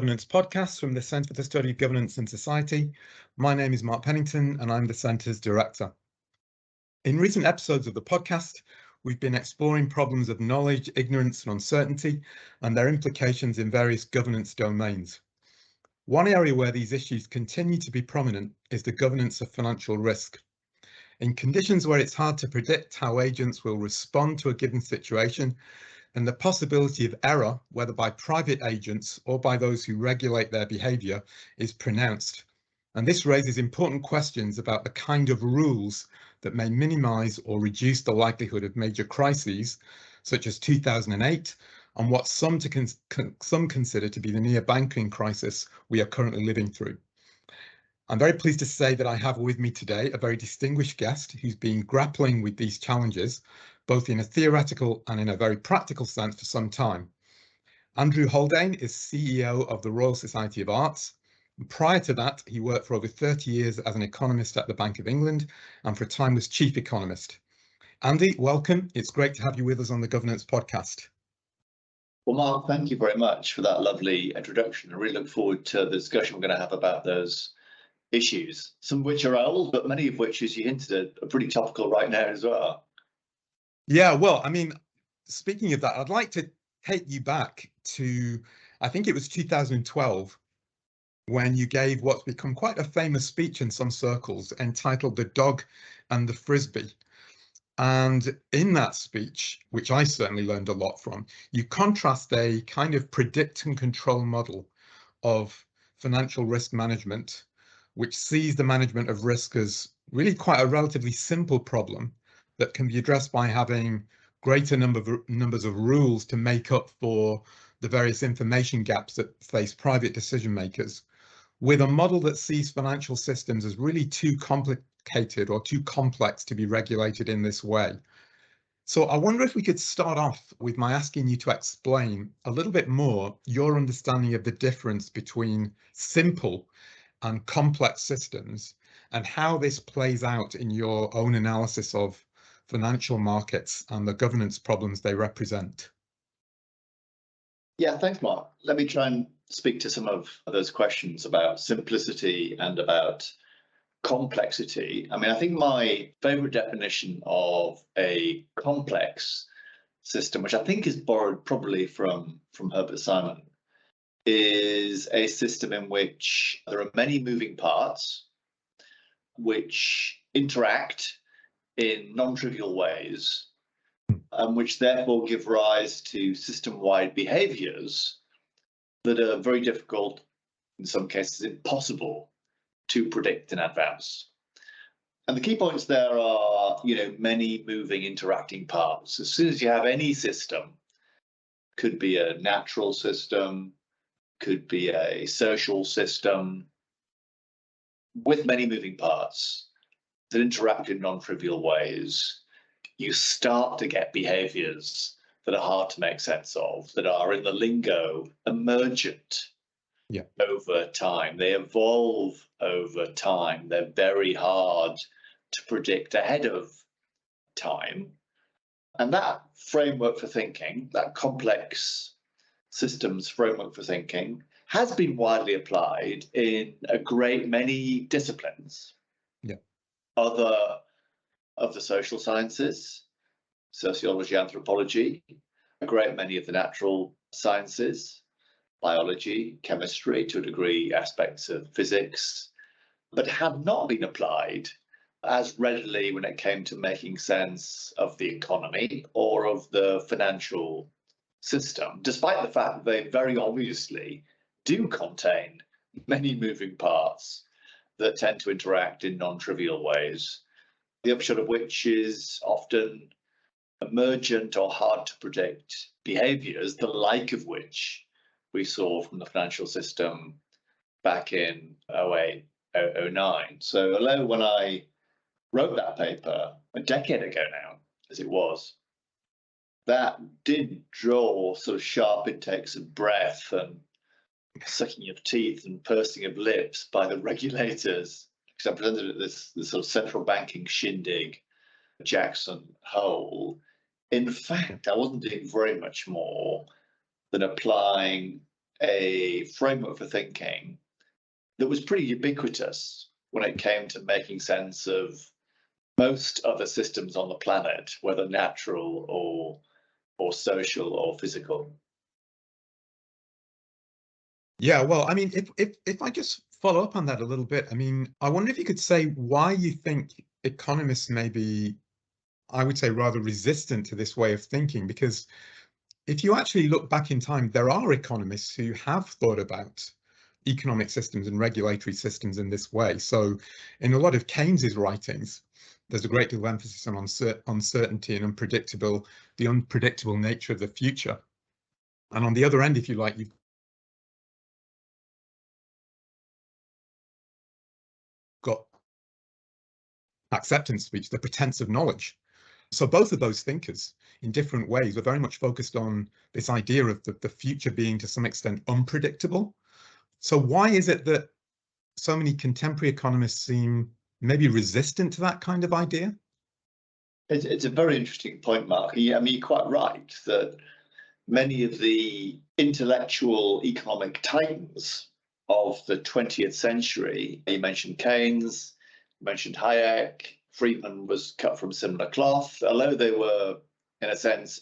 Governance podcast from the Centre for the Study of Governance and Society. My name is Mark Pennington and I'm the Centre's director. In recent episodes of the podcast, we've been exploring problems of knowledge, ignorance and uncertainty and their implications in various governance domains. One area where these issues continue to be prominent is the governance of financial risk. In conditions where it's hard to predict how agents will respond to a given situation, and the possibility of error, whether by private agents or by those who regulate their behaviour, is pronounced. And this raises important questions about the kind of rules that may minimise or reduce the likelihood of major crises, such as 2008, and what some consider to be the near banking crisis we are currently living through. I'm very pleased to say that I have with me today a very distinguished guest who's been grappling with these challenges, both in a theoretical and in a very practical sense for some time. Andrew Haldane is CEO of the Royal Society of Arts. And prior to that, he worked for over 30 years as an economist at the Bank of England and for a time was chief economist. Andy, welcome. It's great to have you with us on the Governance Podcast. Well, Mark, thank you very much for that lovely introduction. I really look forward to the discussion we're going to have about those issues, some of which are old, but many of which, as you hinted at, are pretty topical right now as well. Yeah, well, I mean, speaking of that, I'd like to take you back to, I think it was 2012, when you gave what's become quite a famous speech in some circles entitled The Dog and the Frisbee. And in that speech, which I certainly learned a lot from, you contrast a kind of predict and control model of financial risk management, which sees the management of risk as really quite a relatively simple problem that can be addressed by having greater numbers of rules to make up for the various information gaps that face private decision makers, with a model that sees financial systems as really too complicated or too complex to be regulated in this way. So I wonder if we could start off with my asking you to explain a little bit more your understanding of the difference between simple and complex systems and how this plays out in your own analysis of financial markets and the governance problems they represent. Yeah, thanks, Mark. Let me try and speak to some of those questions about simplicity and about complexity. I mean, I think my favourite definition of a complex system, which I think is borrowed probably from Herbert Simon, is a system in which there are many moving parts which interact in non-trivial ways, and which therefore give rise to system-wide behaviours that are very difficult, in some cases impossible, to predict in advance. And the key points there are, many moving, interacting parts. As soon as you have any system, could be a natural system, could be a social system, with many moving parts that interact in non-trivial ways, you start to get behaviours that are hard to make sense of, that are, in the lingo, emergent over time. They evolve over time. They're very hard to predict ahead of time. And that framework for thinking, that complex systems framework for thinking, has been widely applied in a great many disciplines. Other of the social sciences, sociology, anthropology, a great many of the natural sciences, biology, chemistry, to a degree, aspects of physics, but have not been applied as readily when it came to making sense of the economy or of the financial system, despite the fact that they very obviously do contain many moving parts that tend to interact in non-trivial ways, the upshot of which is often emergent or hard to predict behaviours, the like of which we saw from the financial system back in 08, 09. So although when I wrote that paper a decade ago now, as it was, that did draw sort of sharp intakes of breath and sucking of teeth and pursing of lips by the regulators, because I presented at this sort of central banking shindig, Jackson Hole. In fact, I wasn't doing very much more than applying a framework for thinking that was pretty ubiquitous when it came to making sense of most other systems on the planet, whether natural or social or physical. Yeah, well, I mean, if I just follow up on that a little bit, I mean, I wonder if you could say why you think economists may be, I would say, rather resistant to this way of thinking, because if you actually look back in time, there are economists who have thought about economic systems and regulatory systems in this way. So in a lot of Keynes's writings, there's a great deal of emphasis on uncertainty and the unpredictable nature of the future. And on the other end, if you like, you've got acceptance speech, the pretense of knowledge. So both of those thinkers in different ways were very much focused on this idea of the future being to some extent unpredictable. So why is it that so many contemporary economists seem maybe resistant to that kind of idea? It's a very interesting point, Mark. I mean, you're quite right that many of the intellectual economic titans of the 20th century, you mentioned Keynes, you mentioned Hayek, Friedman was cut from similar cloth, although they were, in a sense,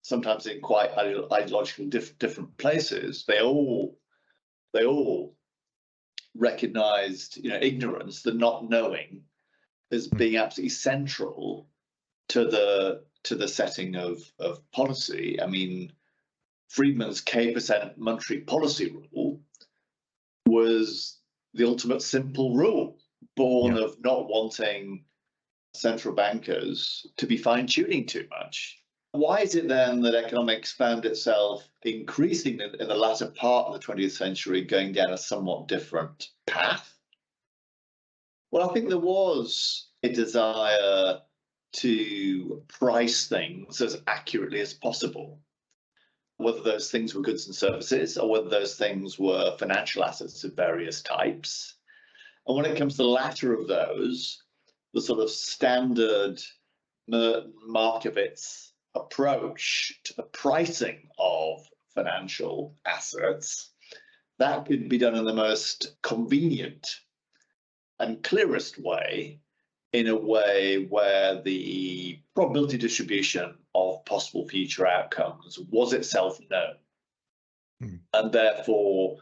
sometimes in quite ideologically different places, they all recognized, ignorance, the not knowing, as being absolutely central to the setting of policy. I mean, Friedman's K% monetary policy rule was the ultimate simple rule, born of not wanting central bankers to be fine-tuning too much. Why is it then that economics found itself increasing in the latter part of the 20th century going down a somewhat different path? Well, I think there was a desire to price things as accurately as possible, whether those things were goods and services or whether those things were financial assets of various types. And when it comes to the latter of those, the sort of standard Markowitz approach to the pricing of financial assets, that could be done in the most convenient and clearest way, in a way where the probability distribution of possible future outcomes was itself known. And therefore,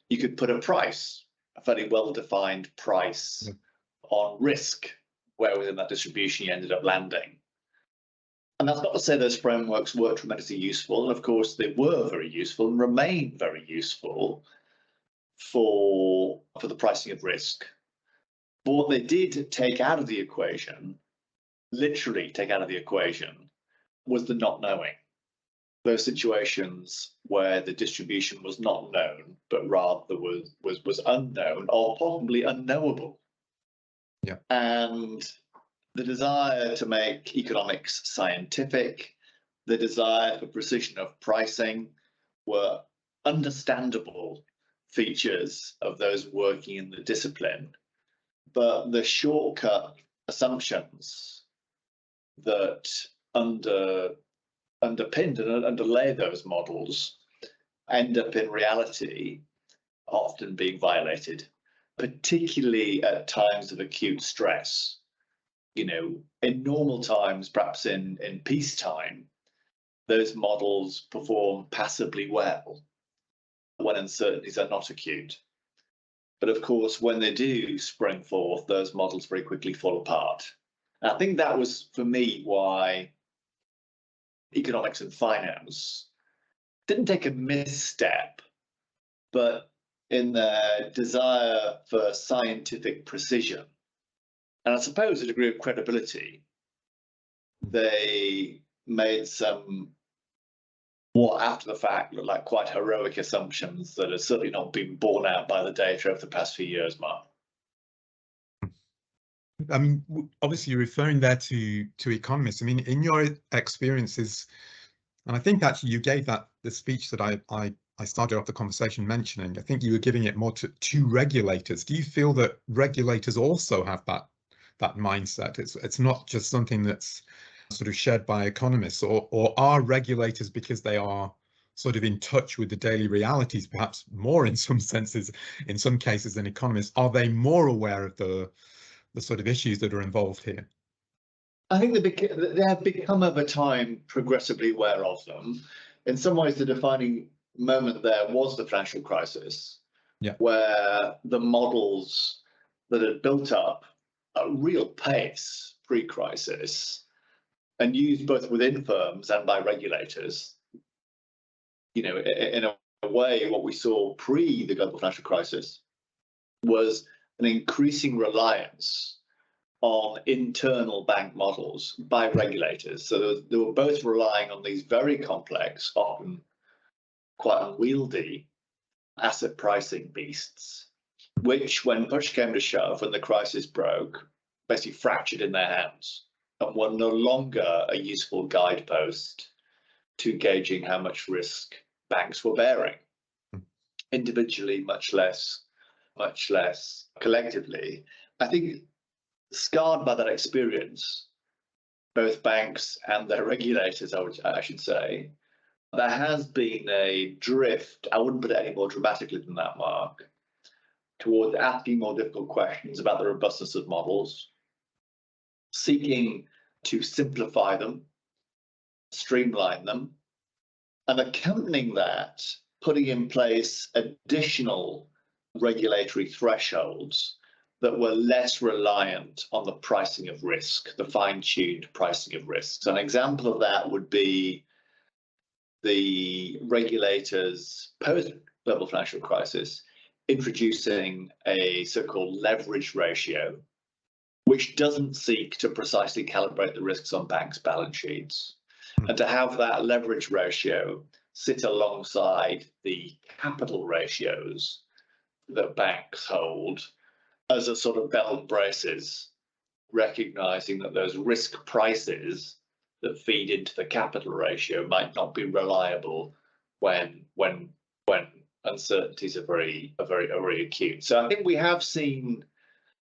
you could put a price, a fairly well-defined price on risk, where within that distribution you ended up landing. And that's not to say those frameworks were tremendously useful. And of course, they were very useful and remain very useful for the pricing of risk. But what they did take out of the equation, literally take out of the equation, was the not knowing. Those situations where the distribution was not known, but rather was unknown or possibly unknowable. Yeah. And the desire to make economics scientific, the desire for precision of pricing were understandable features of those working in the discipline. But the shortcut assumptions that underpinned and underlay those models end up in reality often being violated, particularly at times of acute stress. In normal times, perhaps in peacetime, those models perform passably well when uncertainties are not acute. But of course, when they do spring forth, those models very quickly fall apart. And I think that was, for me, why economics and finance didn't take a misstep, but in their desire for scientific precision, and I suppose a degree of credibility, they made some, what after the fact look like quite heroic assumptions that have certainly not been borne out by the data over the past few years, Mark. I mean, obviously you're referring there to economists. I mean, in your experiences, and I think actually you gave the speech that I started off the conversation mentioning, I think you were giving it more to regulators. Do you feel that regulators also have that mindset? It's not just something that's sort of shared by economists, or are regulators, because they are sort of in touch with the daily realities, perhaps more in some senses, in some cases than economists? Are they more aware of the sort of issues that are involved here? I think they have become over time progressively aware of them. In some ways, the defining moment there was the financial crisis, where the models that had built up a real pace pre-crisis and used both within firms and by regulators, in a way, what we saw pre the global financial crisis was an increasing reliance on internal bank models by regulators. So they were both relying on these very complex, often quite unwieldy asset pricing beasts, which, when push came to shove, when the crisis broke, basically fractured in their hands and were no longer a useful guidepost to gauging how much risk banks were bearing individually, much less collectively. I think, scarred by that experience, both banks and their regulators, I should say, there has been a drift, I wouldn't put it any more dramatically than that, Mark, towards asking more difficult questions about the robustness of models, seeking to simplify them, streamline them, and accompanying that, putting in place additional regulatory thresholds that were less reliant on the pricing of risk, the fine-tuned pricing of risks. An example of that would be the regulators post-global financial crisis introducing a so-called leverage ratio, which doesn't seek to precisely calibrate the risks on banks' balance sheets. And to have that leverage ratio sit alongside the capital ratios that banks hold as a sort of belt and braces, recognizing that those risk prices that feed into the capital ratio might not be reliable when uncertainties are very acute. So I think we have seen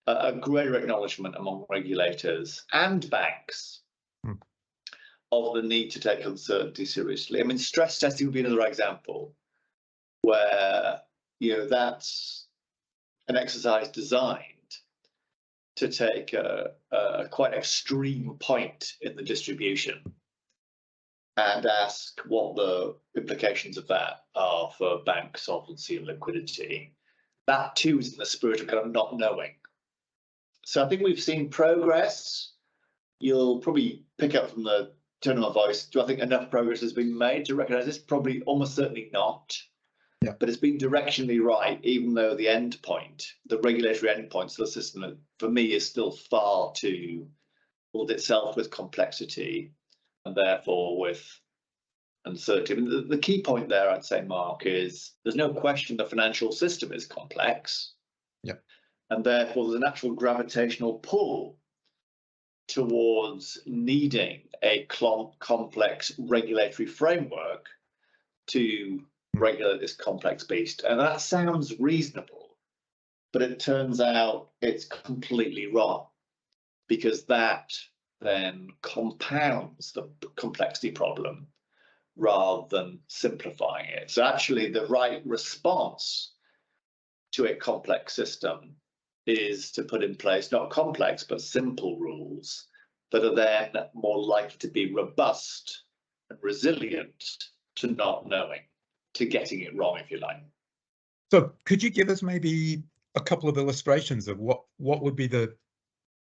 a greater acknowledgement among regulators and banks of the need to take uncertainty seriously. I mean, stress testing would be another example where that's an exercise designed to take a quite extreme point in the distribution and ask what the implications of that are for bank solvency and liquidity. That too is in the spirit of kind of not knowing. So I think we've seen progress. You'll probably pick up from the tone of my voice. Do I think enough progress has been made to recognise this? Probably almost certainly not. Yeah. But it's been directionally right, even though the end point, the regulatory endpoints of the system, for me, is still far too filled itself with complexity and therefore with uncertainty. I mean, the key point there, I'd say, Mark, is there's no question the financial system is complex. Yeah. And therefore there's a natural gravitational pull towards needing a complex regulatory framework to regulate this complex beast. And that sounds reasonable, but it turns out it's completely wrong, because that then compounds the complexity problem rather than simplifying it. So actually the right response to a complex system is to put in place not complex but simple rules that are then more likely to be robust and resilient to not knowing, to getting it wrong, if you like. So could you give us maybe a couple of illustrations of what would be the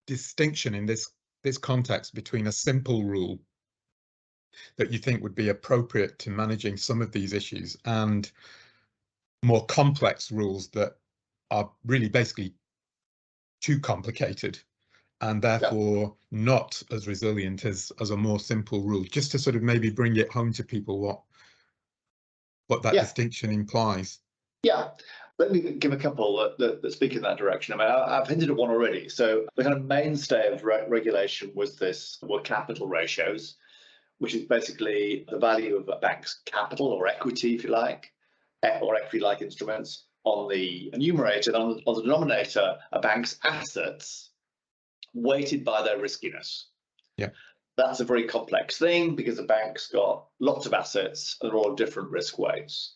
distinction in this context between a simple rule that you think would be appropriate to managing some of these issues and more complex rules that are really basically too complicated and therefore not as resilient as a more simple rule, just to sort of maybe bring it home to people what that distinction implies? Yeah, let me give a couple that speak in that direction. I mean, I've hinted at one already. So the kind of mainstay of regulation were capital ratios, which is basically the value of a bank's capital or equity, if you like, or equity-like instruments on the numerator, and on the denominator, a bank's assets weighted by their riskiness. Yeah. That's a very complex thing because the bank's got lots of assets and they're all different risk weights.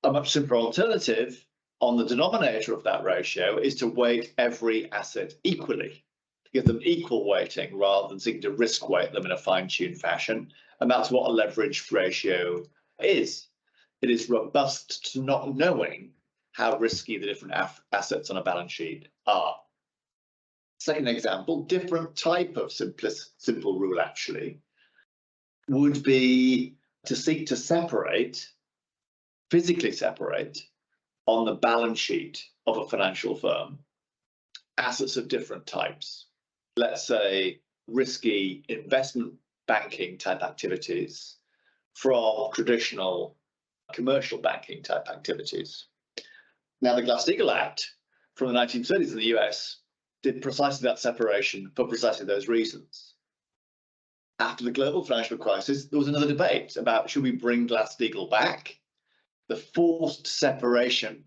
A much simpler alternative on the denominator of that ratio is to weight every asset equally, to give them equal weighting rather than seeking to risk weight them in a fine-tuned fashion. And that's what a leverage ratio is. It is robust to not knowing how risky the different assets on a balance sheet are. Second example, different type of simple rule actually would be to seek to separate, physically separate, on the balance sheet of a financial firm assets of different types. Let's say risky investment banking type activities from traditional commercial banking type activities. Now, the Glass-Steagall Act from the 1930s in the US did precisely that separation for precisely those reasons. After the global financial crisis, there was another debate about should we bring Glass-Steagall back? The forced separation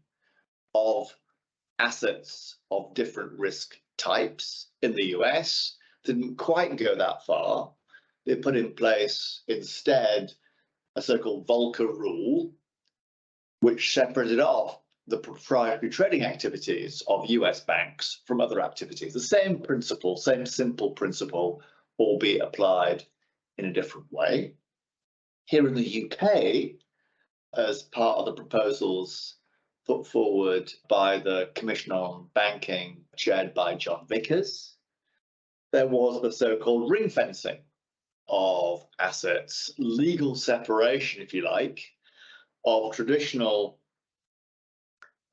of assets of different risk types in the US didn't quite go that far. They put in place instead a so-called Volcker rule, which separated off the proprietary trading activities of US banks from other activities. The same principle, same simple principle, albeit applied in a different way. Here in the UK, as part of the proposals put forward by the Commission on Banking, chaired by John Vickers, there was the so-called ring fencing of assets, legal separation, if you like, of traditional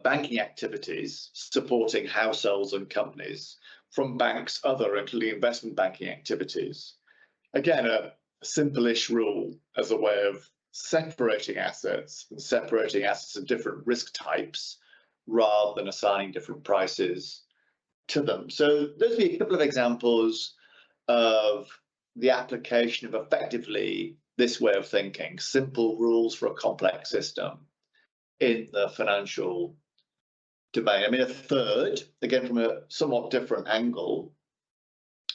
banking activities supporting households and companies from banks other, including investment banking activities. Again, a simple-ish rule as a way of separating assets and separating assets of different risk types rather than assigning different prices to them. So those would be a couple of examples of the application of effectively this way of thinking, simple rules for a complex system in the financial domain. I mean, a third, again, from a somewhat different angle,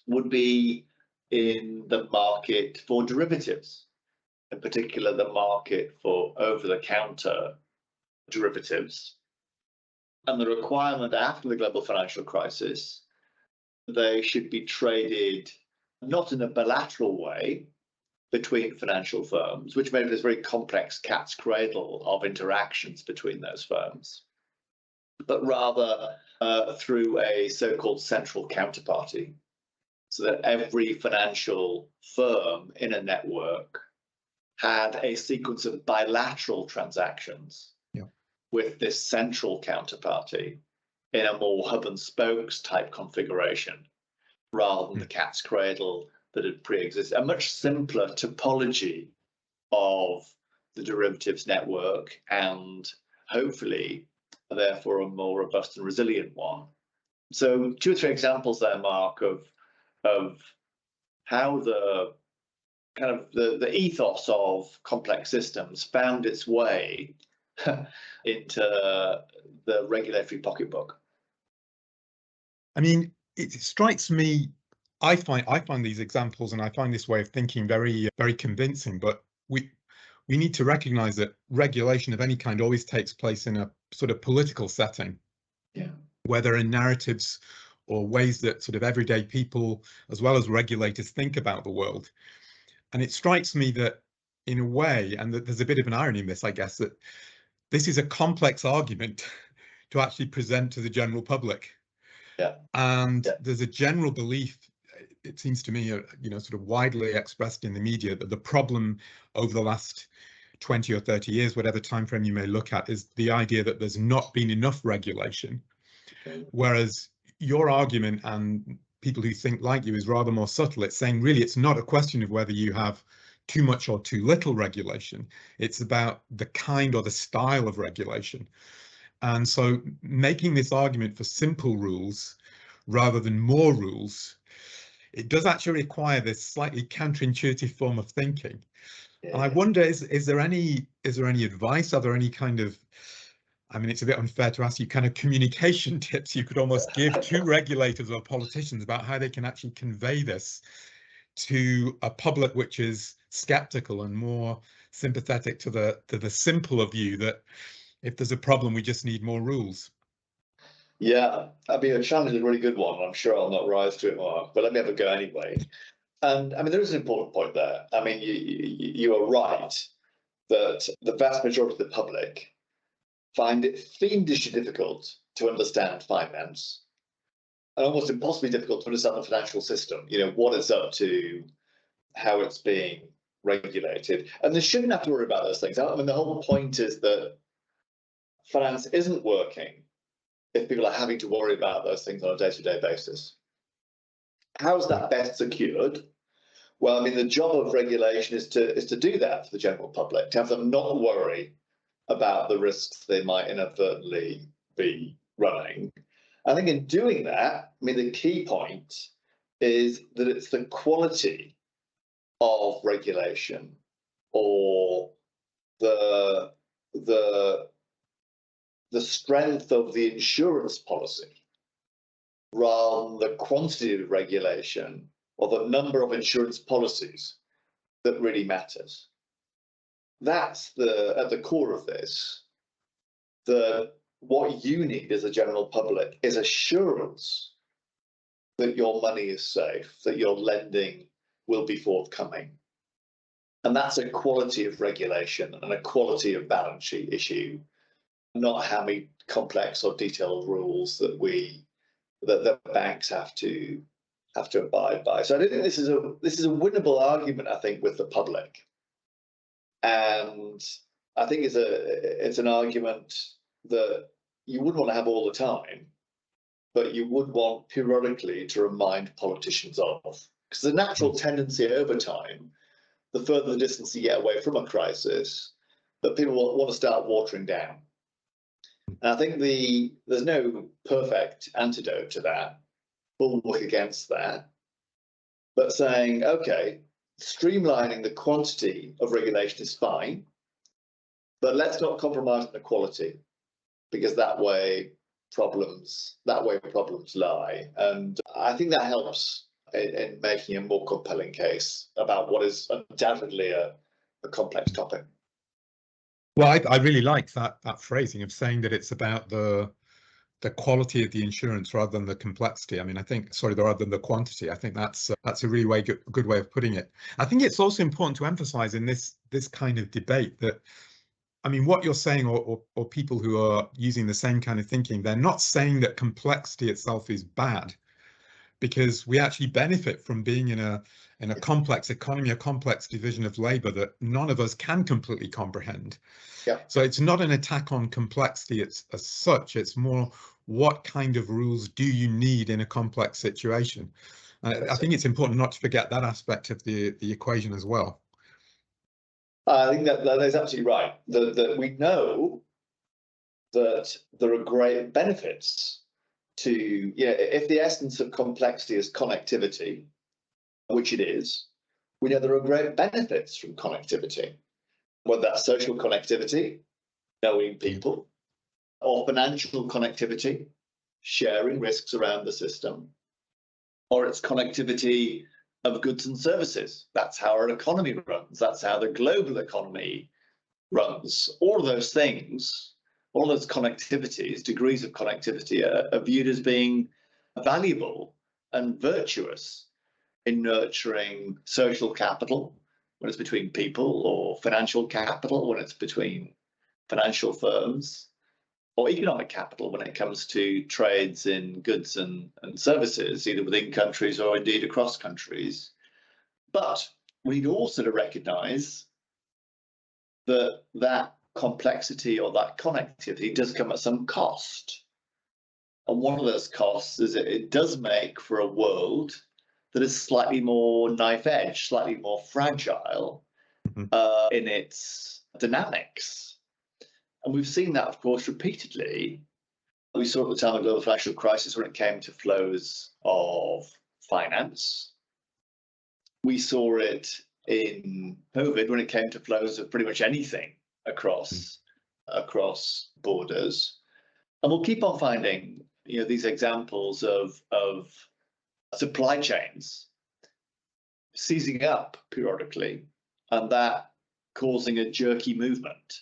would be in the market for derivatives, in particular the market for over-the-counter derivatives, and the requirement after the global financial crisis, they should be traded not in a bilateral way between financial firms, which made this very complex cat's cradle of interactions between those firms, but rather through a so-called central counterparty, so that every financial firm in a network had a sequence of bilateral transactions with this central counterparty in a more hub and spokes type configuration, rather than the cat's cradle that had pre-existed. A much simpler topology of the derivatives network, and hopefully, therefore, a more robust and resilient one. So 2 or 3 examples there, Mark, of how the kind of the ethos of complex systems found its way into the regulatory pocketbook. I mean, it strikes me, I find these examples and I find this way of thinking very, very convincing, but we need to recognize that regulation of any kind always takes place in a sort of political setting, where there are narratives or ways that sort of everyday people, as well as regulators, think about the world. And it strikes me that in a way, and that there's a bit of an irony in this, I guess, that this is a complex argument to actually present to the general public. And there's a general belief, it seems to me, sort of widely expressed in the media, that the problem over the last 20 or 30 years, whatever time frame you may look at, is the idea that there's not been enough regulation. Whereas your argument, and people who think like you, is rather more subtle. It's saying really it's not a question of whether you have too much or too little regulation. It's about the kind or the style of regulation. And so making this argument for simple rules rather than more rules, it does actually require this slightly counterintuitive form of thinking. And I wonder, is there any advice? Are there any kind of, I mean, it's a bit unfair to ask you kind of communication tips you could almost give to regulators or politicians about how they can actually convey this to a public which is skeptical and more sympathetic to the simpler view that if there's a problem, we just need more rules? Yeah, I mean, a challenge is a really good one. I'm sure I'll not rise to it, Mark, but let me have a go anyway. And I mean, there is an important point there. I mean, you are right that the vast majority of the public find it fiendishly difficult to understand finance and almost impossibly difficult to understand the financial system, what it's up to, how it's being regulated. And they shouldn't have to worry about those things. I mean, the whole point is that finance isn't working if people are having to worry about those things on a day-to-day basis. How is that best secured? Well, I mean, the job of regulation is to do that for the general public, to have them not worry about the risks they might inadvertently be running. I think in doing that, I mean, the key point is that it's the quality of regulation or the strength of the insurance policy rather than the quantity of regulation or the number of insurance policies that really matters. That's at the core of this. What you need as a general public is assurance that your money is safe, that your lending will be forthcoming. And that's a quality of regulation and a quality of balance sheet issue, not how many complex or detailed rules that the banks have to abide by. So I think this is a winnable argument, I think, with the public. And I think it's an argument that you wouldn't want to have all the time, but you would want periodically to remind politicians of. Because the natural tendency over time, the further the distance you get away from a crisis, that people will want to start watering down. And I think there's no perfect antidote to that. We'll work against that. But saying, okay, streamlining the quantity of regulation is fine, but let's not compromise on the quality, because that way problems lie. And I think that helps in making a more compelling case about what is undoubtedly a complex topic. Well, I really like that phrasing of saying that it's about the quality of the insurance rather than the complexity. I mean, rather than the quantity. I think that's a really good way of putting it. I think it's also important to emphasize in this kind of debate that, I mean, what you're saying, or people who are using the same kind of thinking, they're not saying that complexity itself is bad, because we actually benefit from being in a complex economy, a complex division of labor that none of us can completely comprehend. Yeah. So it's not an attack on complexity as such. It's more, what kind of rules do you need in a complex situation? I think it's important not to forget that aspect of the equation as well. I think that is absolutely right. That we know that there are great benefits to, if the essence of complexity is connectivity, which it is, we know there are great benefits from connectivity, whether that's social connectivity, knowing people, or financial connectivity, sharing risks around the system, or it's connectivity of goods and services. That's how our economy runs. That's how the global economy runs. All of those things, all those connectivities, degrees of connectivity are viewed as being valuable and virtuous in nurturing social capital when it's between people, or financial capital when it's between financial firms, or economic capital when it comes to trades in goods and services, either within countries or indeed across countries. But we need also to recognise that complexity or that connectivity does come at some cost. And one of those costs is that it does make for a world that is slightly more knife-edge, slightly more fragile in its dynamics. And we've seen that, of course, repeatedly. We saw at the time of the global financial crisis when it came to flows of finance. We saw it in COVID when it came to flows of pretty much anything across borders. And we'll keep on finding, these examples of supply chains seizing up periodically, and that causing a jerky movement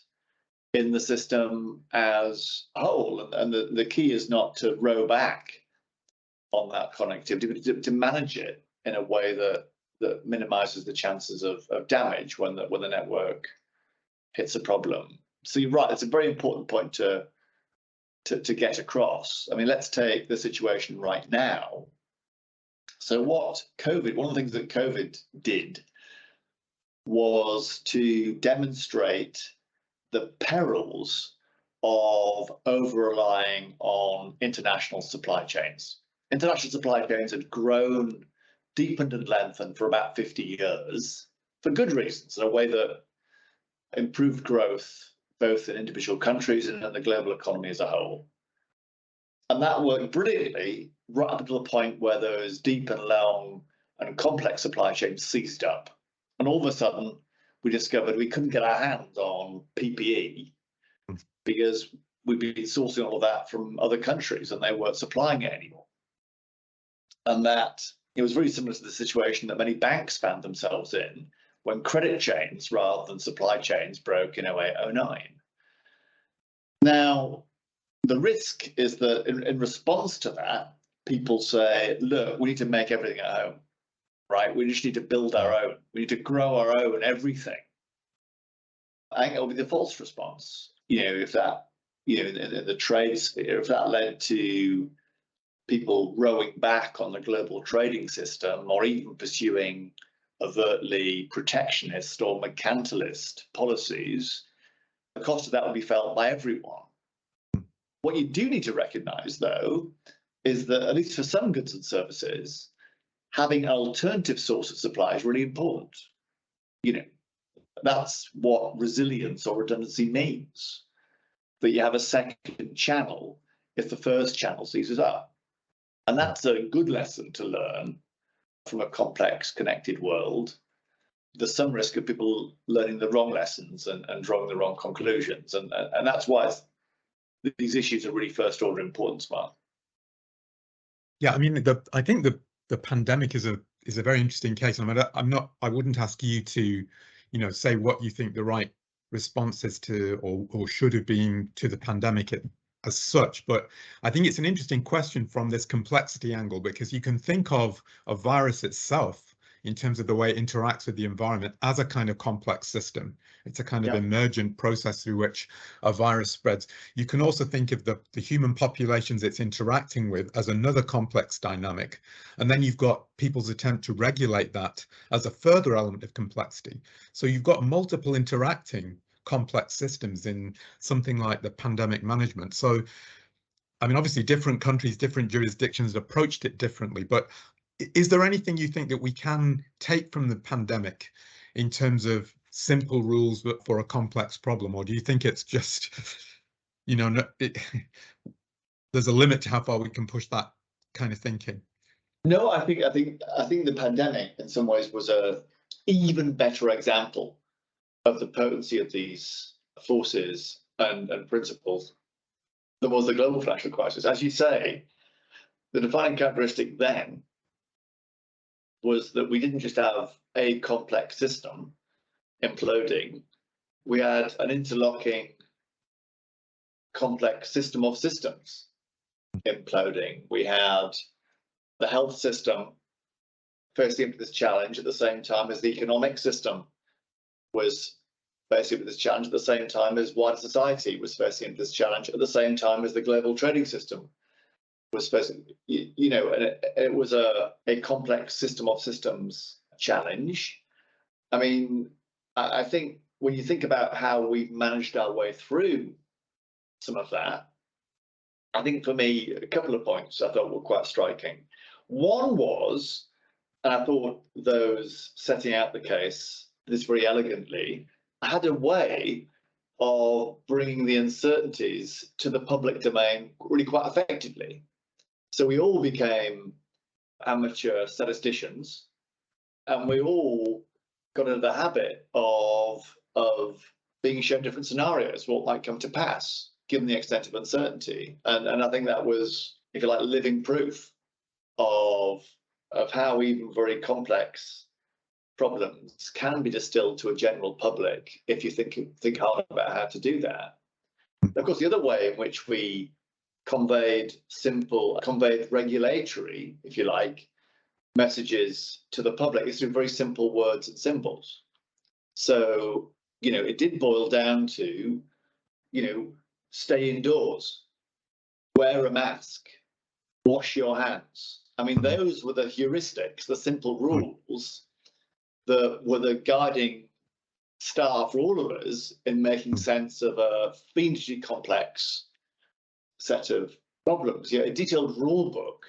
in the system as a whole. And the key is not to row back on that connectivity, but to manage it in a way that minimizes the chances of damage when the network hits a problem. So you're right, it's a very important point to get across. I mean, let's take the situation right now. So one of the things that COVID did was to demonstrate the perils of over-relying on international supply chains. International supply chains had grown, deepened and lengthened for about 50 years for good reasons, in a way that improved growth both in individual countries and in the global economy as a whole. And that worked brilliantly right up to the point where those deep and long and complex supply chains seized up. And all of a sudden, we discovered we couldn't get our hands on PPE because we'd been sourcing all of that from other countries and they weren't supplying it anymore. And that it was very similar to the situation that many banks found themselves in when credit chains rather than supply chains broke in 08, 09. Now, the risk is that in response to that, people say, look, we need to make everything at home, right? We just need to build our own. We need to grow our own everything. I think it'll be the false response. If that, in the trade sphere, if that led to people rowing back on the global trading system or even pursuing overtly protectionist or mercantilist policies, the cost of that would be felt by everyone. What you do need to recognize, though, is that at least for some goods and services, having an alternative source of supply is really important. That's what resilience or redundancy means, that you have a second channel if the first channel seizes up. And that's a good lesson to learn from a complex, connected world. There's some risk of people learning the wrong lessons and drawing the wrong conclusions. And that's why these issues are really first order importance, Mark. Yeah, I mean, I think the pandemic is a very interesting case. I mean, I wouldn't ask you to, say what you think the right response is to or should have been to the pandemic as such, but I think it's an interesting question from this complexity angle, because you can think of a virus itself in terms of the way it interacts with the environment as a kind of complex system. It's a kind of emergent process through which a virus spreads. You can also think of the human populations it's interacting with as another complex dynamic. And then you've got people's attempt to regulate that as a further element of complexity. So you've got multiple interacting complex systems in something like the pandemic management. So, I mean, obviously different countries, different jurisdictions approached it differently, but is there anything you think that we can take from the pandemic in terms of simple rules but for a complex problem? Or do you think it's just, there's a limit to how far we can push that kind of thinking? No, I think the pandemic in some ways was a even better example of the potency of these forces and principles than was the global financial crisis. As you say, the defining characteristic then was that we didn't just have a complex system imploding, we had an interlocking complex system of systems imploding. We had the health system facing into this challenge at the same time as the economic system was facing with this challenge, at the same time as wider society was facing into this challenge, at the same time as the global trading system was facing, and it was a complex system of systems challenge. I mean, I think when you think about how we've managed our way through some of that, I think for me, a couple of points I thought were quite striking. One was, and I thought those setting out the case this very elegantly, had a way of bringing the uncertainties to the public domain really quite effectively. So we all became amateur statisticians, and we all got into the habit of being shown different scenarios, what might come to pass, given the extent of uncertainty. And I think that was, if you like, living proof of how even very complex problems can be distilled to a general public if you think hard about how to do that. Of course, the other way in which we conveyed regulatory, if you like, messages to the public is through very simple words and symbols. So, it did boil down to, stay indoors, wear a mask, wash your hands. I mean, those were the heuristics, the simple rules that were the guiding star for all of us in making sense of a fiendishly complex set of problems. A detailed rule book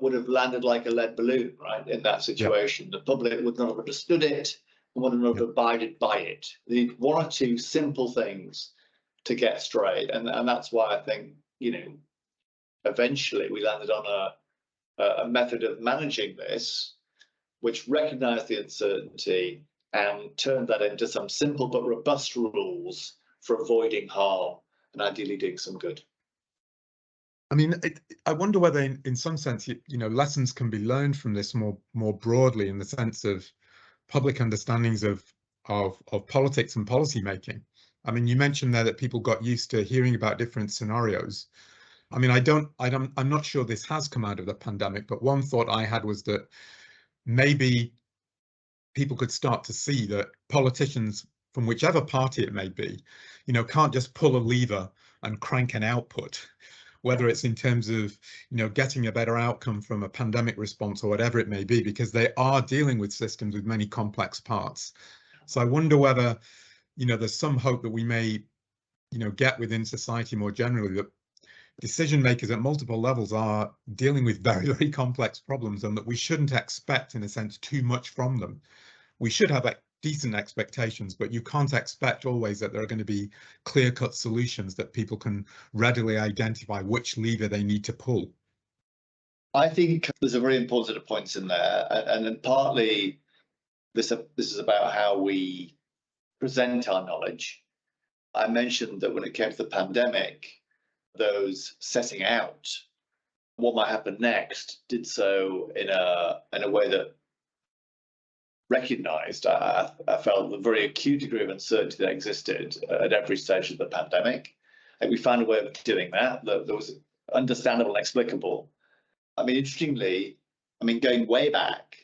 would have landed like a lead balloon, right, in that situation. The public would not have understood it and would not have abided by it. They need one or two simple things to get straight. And that's why I think, eventually we landed on a method of managing this, which recognized the uncertainty and turned that into some simple but robust rules for avoiding harm and ideally doing some good. I mean, I wonder whether, in some sense, lessons can be learned from this more broadly, in the sense of public understandings of politics and policy making. I mean, you mentioned there that people got used to hearing about different scenarios. I mean, I'm not sure this has come out of the pandemic, but one thought I had was that maybe people could start to see that politicians, from whichever party it may be, can't just pull a lever and crank an output, whether it's in terms of, getting a better outcome from a pandemic response or whatever it may be, because they are dealing with systems with many complex parts. So I wonder whether, there's some hope that we may, get within society more generally, that decision makers at multiple levels are dealing with very, very complex problems, and that we shouldn't expect, in a sense, too much from them. We should have decent expectations, but you can't expect always that there are going to be clear-cut solutions that people can readily identify which lever they need to pull. I think there's a very important set of points in there, and partly this is about how we present our knowledge. I mentioned that when it came to the pandemic, those setting out what might happen next did so in a way that recognised, I felt, the very acute degree of uncertainty that existed at every stage of the pandemic. And we found a way of doing that was understandable and explicable. I mean, interestingly, going way back,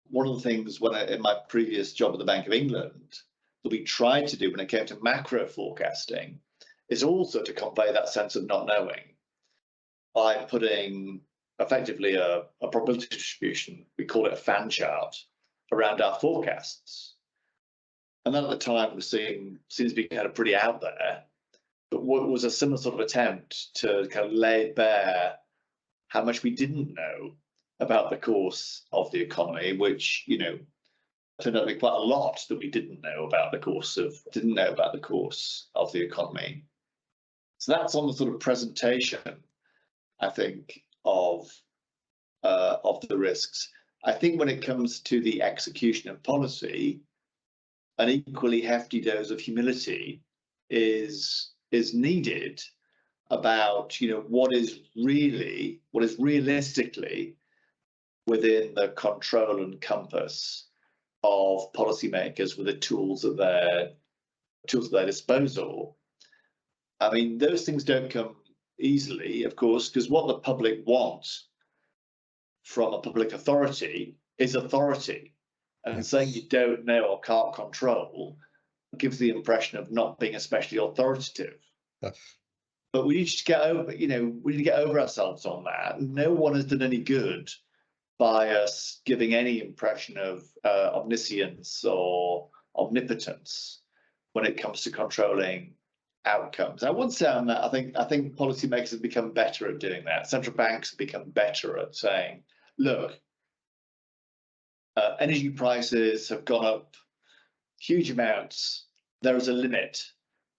one of the things in my previous job at the Bank of England that we tried to do when it came to macro forecasting is also to convey that sense of not knowing by putting effectively a probability distribution, we call it a fan chart, around our forecasts. And that at the time was seen as being kind of pretty out there, but what was a similar sort of attempt to kind of lay bare how much we didn't know about the course of the economy, which, turned out to be quite a lot that we didn't know about the course of the economy. So that's on the sort of presentation, I think, of the risks. I think when it comes to the execution of policy, an equally hefty dose of humility is needed about, what is realistically within the control and compass of policymakers with the tools at their disposal. I mean, those things don't come easily, of course, because what the public wants from a public authority is authority. And saying you don't know or can't control gives the impression of not being especially authoritative. Yes. But we need to get over ourselves on that. No one has done any good by us giving any impression of omniscience or omnipotence when it comes to controlling outcomes. I would say on that, I think policymakers have become better at doing that. Central banks have become better at saying, look, energy prices have gone up huge amounts. There is a limit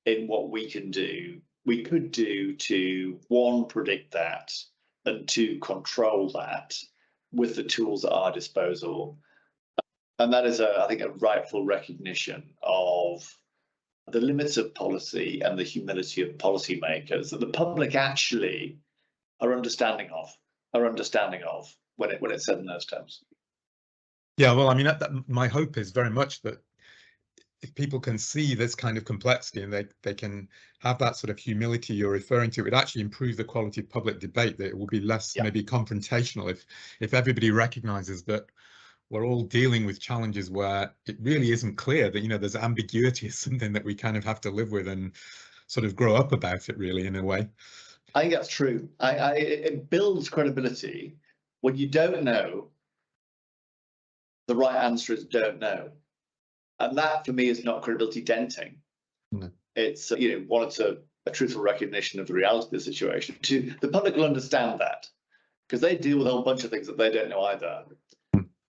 in what we could do to, one, predict that, and two, control that with the tools at our disposal. And that is, I think, a rightful recognition of the limits of policy and the humility of policymakers that the public actually are understanding of when it's said in those terms. Yeah, well, I mean, my hope is very much that if people can see this kind of complexity and they can have that sort of humility you're referring to, it would actually improve the quality of public debate, that it will be less Yeah. maybe confrontational if everybody recognizes that we're all dealing with challenges where it really isn't clear that, there's ambiguity is something that we kind of have to live with and sort of grow up about it, really, in a way. I think that's true. It builds credibility when you don't know. The right answer is don't know, and that for me is not credibility denting. No. It's one, it's a truthful recognition of the reality of the situation. The public will understand that because they deal with a whole bunch of things that they don't know either.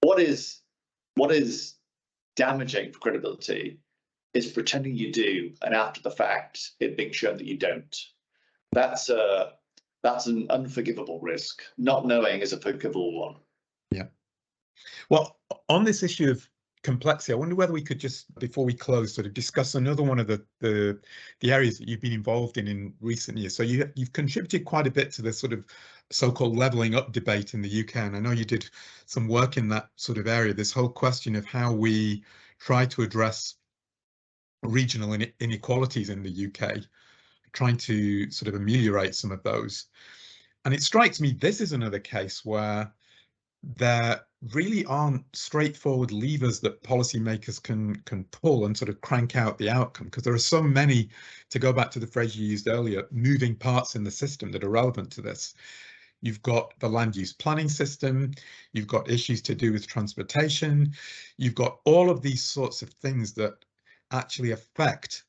What is damaging for credibility is pretending you do, and after the fact, it being shown that you don't. That's an unforgivable risk. Not knowing is a forgivable one. Yeah. Well, on this issue of complexity, I wonder whether we could just, before we close, sort of discuss another one of the areas that you've been involved in recent years. So you've contributed quite a bit to this sort of so-called levelling up debate in the UK, and I know you did some work in that sort of area. This whole question of how we try to address regional inequalities in the UK, trying to sort of ameliorate some of those. And it strikes me this is another case where there really aren't straightforward levers that policymakers can pull and sort of crank out the outcome, because there are so many, to go back to the phrase you used earlier, moving parts in the system that are relevant to this. You've got the land use planning system, you've got issues to do with transportation, you've got all of these sorts of things that actually affect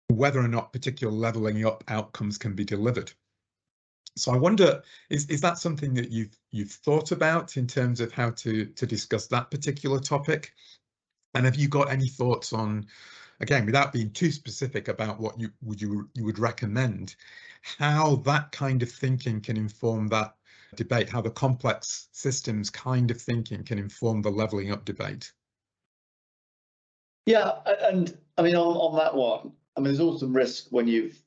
whether or not particular levelling up outcomes can be delivered. So I wonder, is that something that you've thought about in terms of how to discuss that particular topic? And have you got any thoughts on, again, without being too specific about what you would recommend, how that kind of thinking can inform that debate, how the complex systems kind of thinking can inform the levelling up debate? Yeah, and I mean on that one, I mean there's also some risk when you've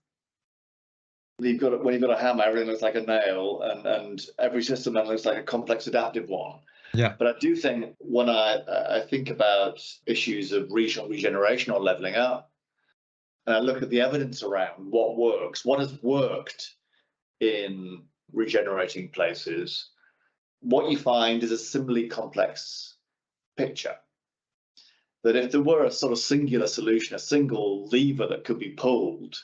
got a hammer, everything looks like a nail, and every system then looks like a complex adaptive one. Yeah. But I do think when I think about issues of regional regeneration or levelling up, and I look at the evidence around what works, what has worked in regenerating places, what you find is a similarly complex picture. That if there were a sort of singular solution, a single lever that could be pulled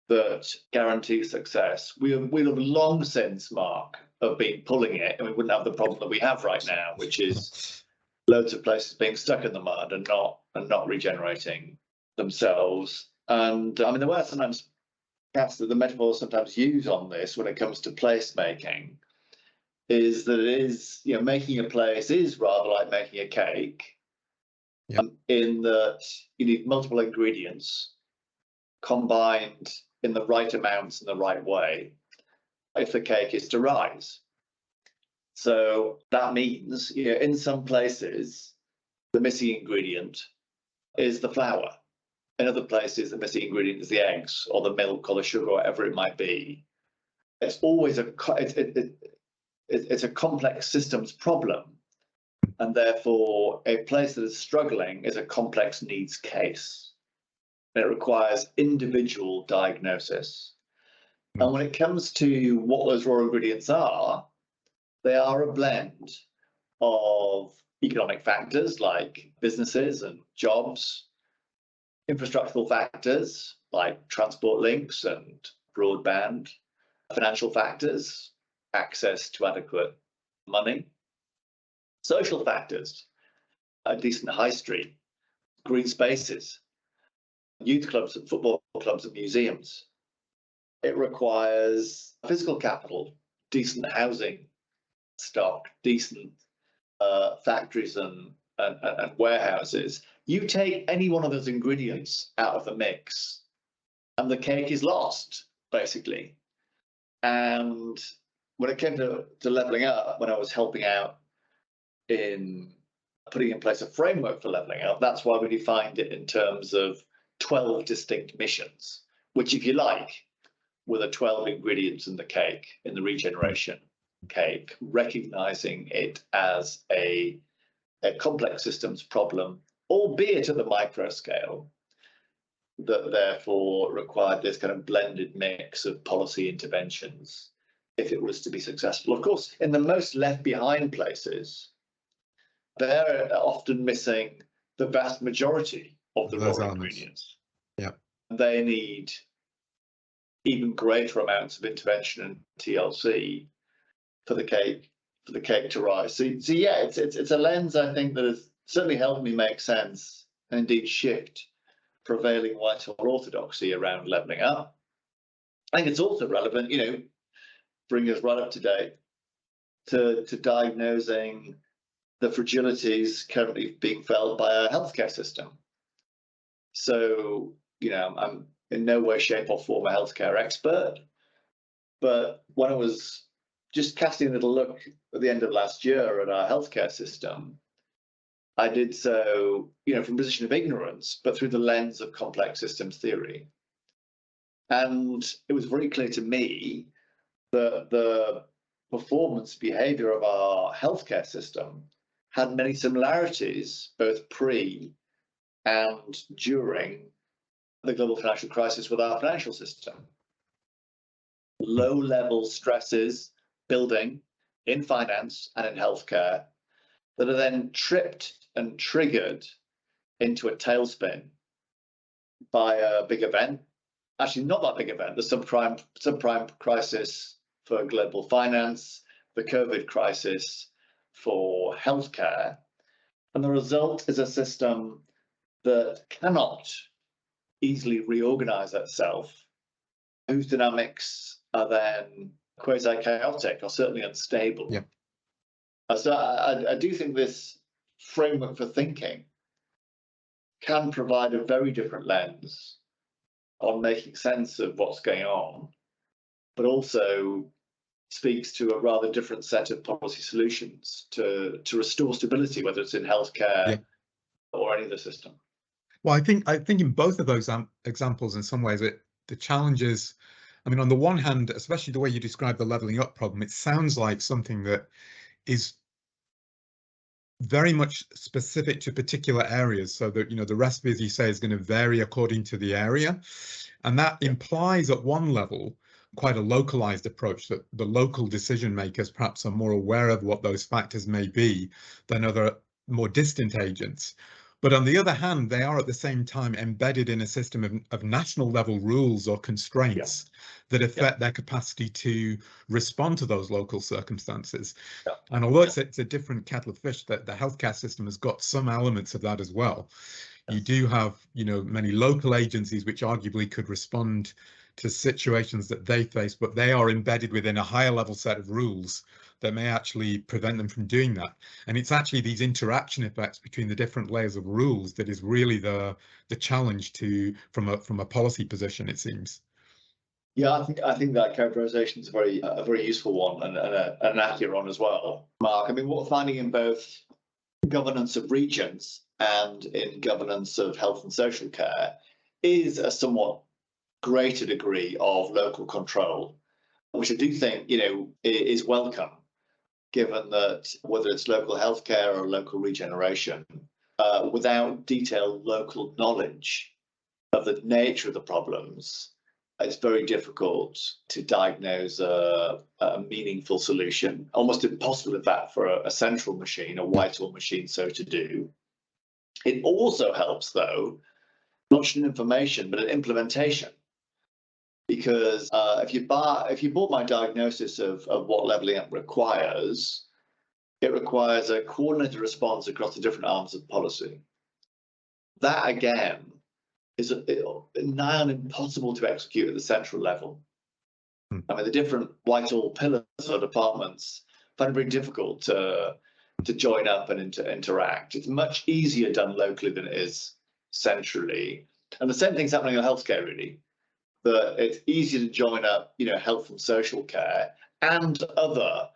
that guarantees success, we'd have long since, Mark, have been pulling it, and we wouldn't have the problem that we have right now, which is loads of places being stuck in the mud and not regenerating themselves. And I mean, there were sometimes perhaps the metaphors sometimes used on this when it comes to placemaking is that it is, making a place is rather like making a cake. Yeah. In that you need multiple ingredients combined in the right amounts in the right way if the cake is to rise. So that means, in some places, the missing ingredient is the flour. In other places, the missing ingredient is the eggs or the milk or the sugar, or whatever it might be. It's always it's a complex systems problem. And therefore, a place that is struggling is a complex needs case. And it requires individual diagnosis. And when it comes to what those raw ingredients are, they are a blend of economic factors like businesses and jobs, infrastructural factors like transport links and broadband, financial factors, access to adequate money, social factors, a decent high street, green spaces, youth clubs and football clubs and museums. It requires physical capital, decent housing stock, decent factories and warehouses. You take any one of those ingredients out of the mix and the cake is lost, basically. And when it came to levelling up, when I was helping out in putting in place a framework for levelling up, that's why we defined it in terms of 12 distinct missions, which, if you like, were the 12 ingredients in the cake, in the regeneration cake, recognizing it as a a complex systems problem, albeit at the micro scale, that therefore required this kind of blended mix of policy interventions if it was to be successful. Of course, in the most left behind places, they're often missing the vast majority of the raw ingredients. Yeah. They need even greater amounts of intervention and TLC for the cake to rise. So yeah, it's a lens I think that has certainly helped me make sense and indeed shift prevailing Whitehall orthodoxy around levelling up. I think it's also relevant, bring us right up to date to diagnosing the fragilities currently being felt by our healthcare system. So, I'm in no way, shape or form a healthcare expert, but when I was just casting a little look at the end of last year at our healthcare system, I did so, from a position of ignorance, but through the lens of complex systems theory. And it was very clear to me that the performance behavior of our healthcare system had many similarities, both pre and during the global financial crisis with our financial system. Low-level stresses building in finance and in healthcare that are then tripped and triggered into a tailspin by a big event. Actually, not that big event, the subprime crisis for global finance, the COVID crisis for healthcare. And the result is a system that cannot easily reorganize itself, whose dynamics are then quasi-chaotic or certainly unstable. Yeah. So I do think this framework for thinking can provide a very different lens on making sense of what's going on, but also speaks to a rather different set of policy solutions to restore stability, whether it's in healthcare or any other system. Well, I think in both of those examples, in some ways, the challenges. I mean, on the one hand, especially the way you describe the levelling up problem, it sounds like something that is very much specific to particular areas, so that the recipe, as you say, is going to vary according to the area, and that implies at one level quite a localized approach, that the local decision makers perhaps are more aware of what those factors may be than other more distant agents. But on the other hand, they are at the same time embedded in a system of national level rules or constraints that affect their capacity to respond to those local circumstances. And although it's a different kettle of fish, that the healthcare system has got some elements of that as well. You do have, many local agencies which arguably could respond to situations that they face, but they are embedded within a higher level set of rules that may actually prevent them from doing that. And it's actually these interaction effects between the different layers of rules that is really the challenge from a policy position, it seems. Yeah, I think that characterization is a very useful one and an accurate one as well, Mark. I mean, what we're finding in both governance of regions and in governance of health and social care is a somewhat greater degree of local control, which I do think, is welcome, given that whether it's local healthcare or local regeneration, without detailed local knowledge of the nature of the problems, it's very difficult to diagnose a meaningful solution. Almost impossible, in fact, for a central machine, a Whitehall machine, so to do. It also helps, though, not just in information, but in implementation. Because if you bought my diagnosis of what levelling up requires, it requires a coordinated response across the different arms of policy. That, again, is nigh on impossible to execute at the central level. I mean, the different Whitehall pillars or departments find it very difficult to join up and interact. It's much easier done locally than it is centrally. And the same thing's happening in healthcare, really. That it's easier to join up, health and social care and other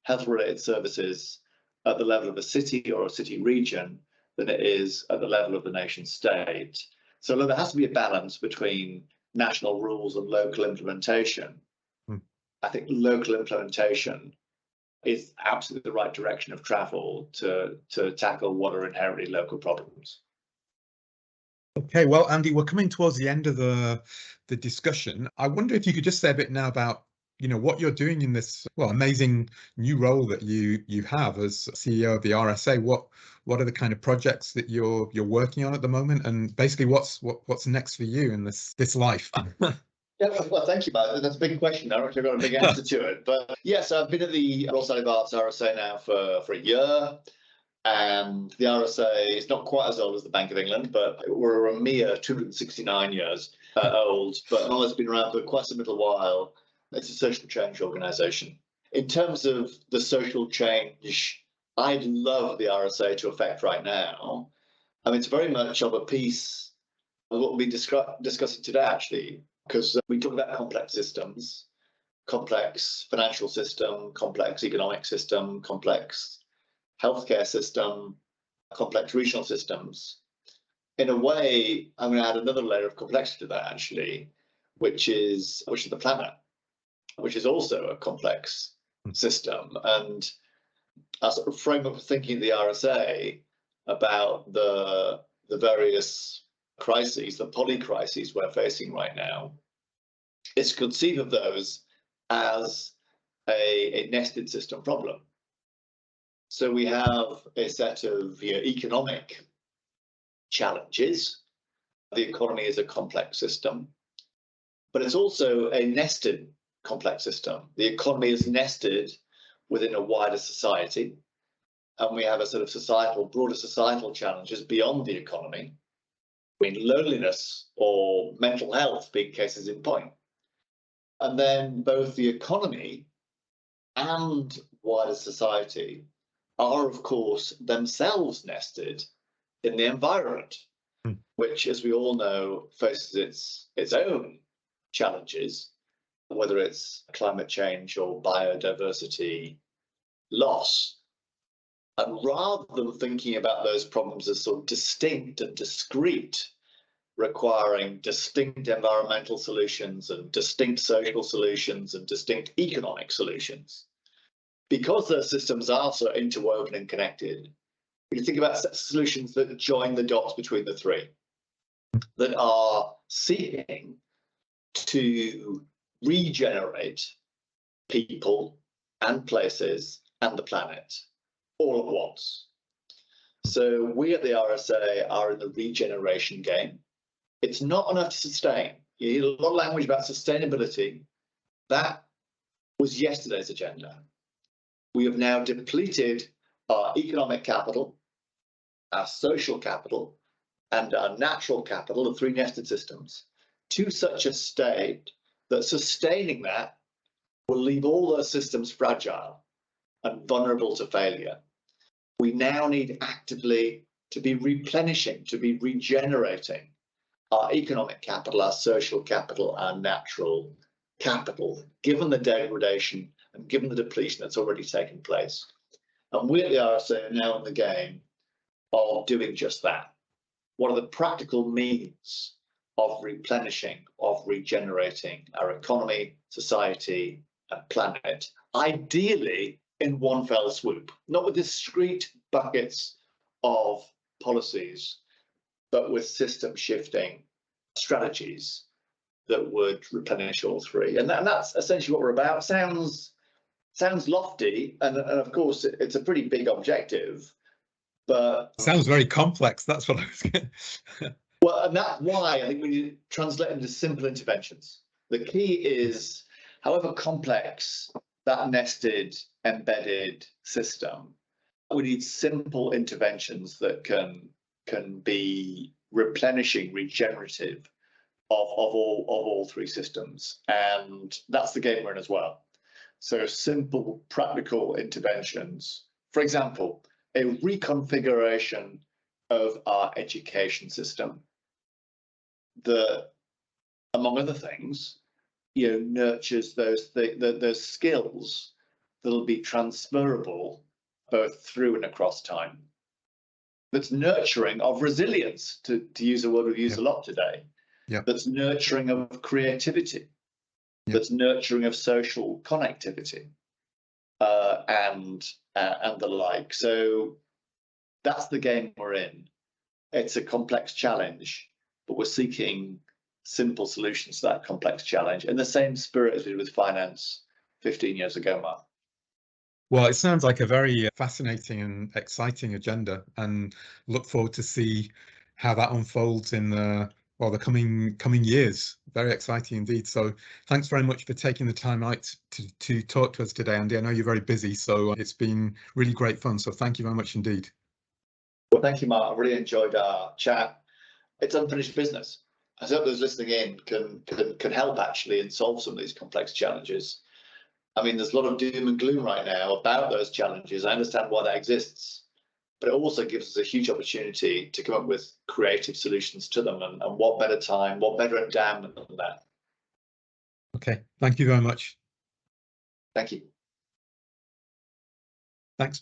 health-related services at the level of a city or a city region than it is at the level of the nation state. So there has to be a balance between national rules and local implementation. I think local implementation is absolutely the right direction of travel to tackle what are inherently local problems. Okay, well, Andy, we're coming towards the end of the discussion. I wonder if you could just say a bit now about, what you're doing in this, amazing new role that you have as CEO of the RSA. What are the kind of projects that you're working on at the moment, and basically what's next for you in this life? Yeah, well, thank you, Matt. That's a big question. I don't think I've got a big answer to it. But yes, I've been at the Royal Society of Arts RSA now for a year. And the RSA is not quite as old as the Bank of England, but we're a mere 269 years old. But nonetheless, been around for quite some little while. It's a social change organisation. In terms of the social change I'd love the RSA to affect right now, I mean, it's very much of a piece of what we'll be discussing today, actually, because we talk about complex systems, complex financial system, complex economic system, complex healthcare system, complex regional systems. In a way, I'm going to add another layer of complexity to that, actually, which is the planet, which is also a complex system. And a sort of framework for thinking of the RSA about the various crises, the polycrises we're facing right now, is to conceive of those as a nested system problem. So we have a set of economic challenges. The economy is a complex system, but it's also a nested complex system. The economy is nested within a wider society, and we have a sort of broader societal challenges beyond the economy. I mean, loneliness or mental health being cases in point. And then both the economy and wider society are, of course, themselves nested in the environment, which, as we all know, faces its own challenges, whether it's climate change or biodiversity loss. And rather than thinking about those problems as sort of distinct and discrete, requiring distinct environmental solutions and distinct social solutions and distinct economic solutions, because those systems are so interwoven and connected, we can think about solutions that join the dots between the three, that are seeking to regenerate people and places and the planet all at once. So we at the RSA are in the regeneration game. It's not enough to sustain. You need a lot of language about sustainability. That was yesterday's agenda. We have now depleted our economic capital, our social capital, and our natural capital, the three nested systems, to such a state that sustaining that will leave all those systems fragile and vulnerable to failure. We now need actively to be replenishing, to be regenerating our economic capital, our social capital, our natural capital, given the degradation and given the depletion that's already taken place. And we at the RSA are now in the game of doing just that. What are the practical means of replenishing, of regenerating our economy, society, and planet, ideally in one fell swoop, not with discrete buckets of policies, but with system shifting strategies that would replenish all three. And that's essentially what we're about. Sounds lofty, and of course it's a pretty big objective, but sounds very complex. That's what I was getting. Well, and that's why I think we need to translate into simple interventions. The key is, however complex that nested, embedded system, we need simple interventions that can be replenishing, regenerative of all three systems. And that's the game we're in as well. So simple, practical interventions. For example, a reconfiguration of our education system that, among other things, nurtures those skills that'll be transferable both through and across time. That's nurturing of resilience, to use a word we've used a lot today. That's nurturing of creativity. That's nurturing of social connectivity. and the like. So that's the game we're in. It's a complex challenge, but we're seeking simple solutions to that complex challenge in the same spirit as we did with finance 15 years ago, Mark. Well, it sounds like a very fascinating and exciting agenda, and look forward to see how that unfolds in the coming years. Very exciting indeed. So thanks very much for taking the time out to talk to us today, Andy. I know you're very busy, so it's been really great fun. So thank you very much indeed. Well, thank you, Mark. I really enjoyed our chat. It's unfinished business. I hope those listening in can help actually and solve some of these complex challenges. I mean, there's a lot of doom and gloom right now about those challenges. I understand why that exists, but it also gives us a huge opportunity to come up with creative solutions to them. And what better time, what better endowment than that? Okay, thank you very much. Thank you. Thanks.